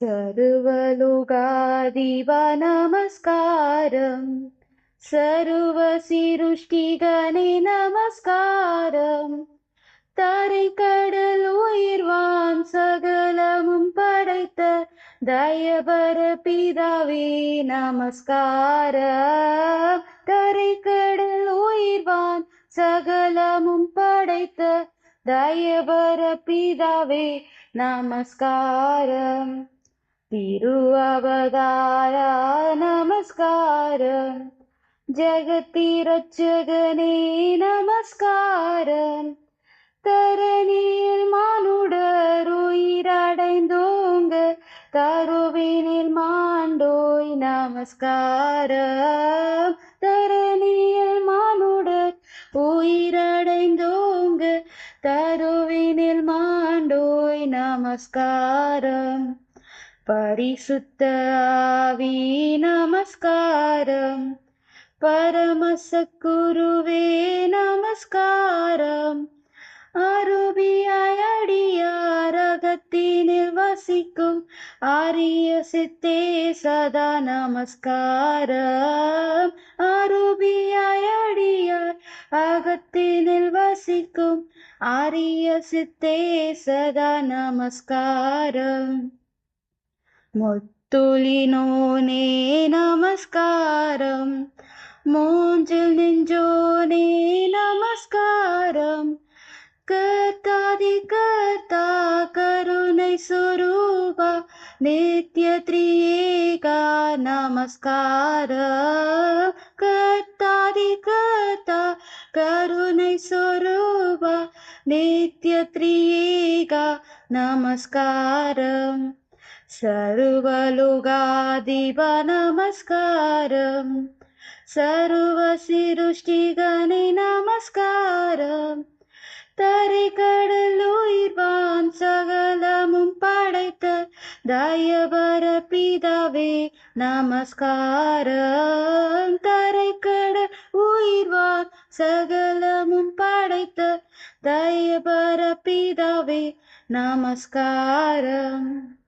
सर्वलोकाधिपा नमस्कारम् सर्वसिरुष्टिगणे नमस्कारम् தரைக்கடல் உயிர்வான் சகலமும் படைத்த தயபர பிதாவே நமஸ்காரம். தரைக்கடல் உயிர்வான் சகலமும் படைத்த தயபர பிதாவே நமஸ்காரம். திருஅவதாரா நமஸ்காரம். ஜகத்திரட்சகனே நமஸ்காரம். தரணியில் மானுடர் உயிரடைந்தோங்க தருவினில் மாண்டோய் நமஸ்காரம். தரணியில் மானுடர் உயிரடைந்தோங்க தருவினில் மாண்டோய் நமஸ்காரம். பரிசுத்த ஆவி நமஸ்காரம். பரமசக்குருவே நமஸ்காரம். அருபியாய் அடியாரகத்தினில் வசிக்கும் ஆரிய சித்தே சதா நமஸ்காரம். அருபியாய் அடியார் அகத்தினில் வசிக்கும் ஆரிய சித்தே சதா நமஸ்காரம். முத்துலினோனே நமஸ்காரம். மூஞ்சில் நெஞ்சோனே நமஸ்காரம். கர்த்தாதி கர்த்தா கருணை சுரூபா நித்ய திரியேகா நமஸ்காரம். கர்த்தாதி கர்த்தா கருணை சுரூபா நித்ய திரியேகா நமஸ்காரம். सर्वलोकाधिपा नमस्कारम् सर्वसिरुष्टिगणे नमस्कारम् தரைக்கடல் உயிர்வான் சகலமும் படைத்த தயபர பிதாவே நமஸ்காரம். தரைக்கடல் உயிர்வான் சகலமும் படைத்த தயபர பிதாவே நமஸ்காரம்.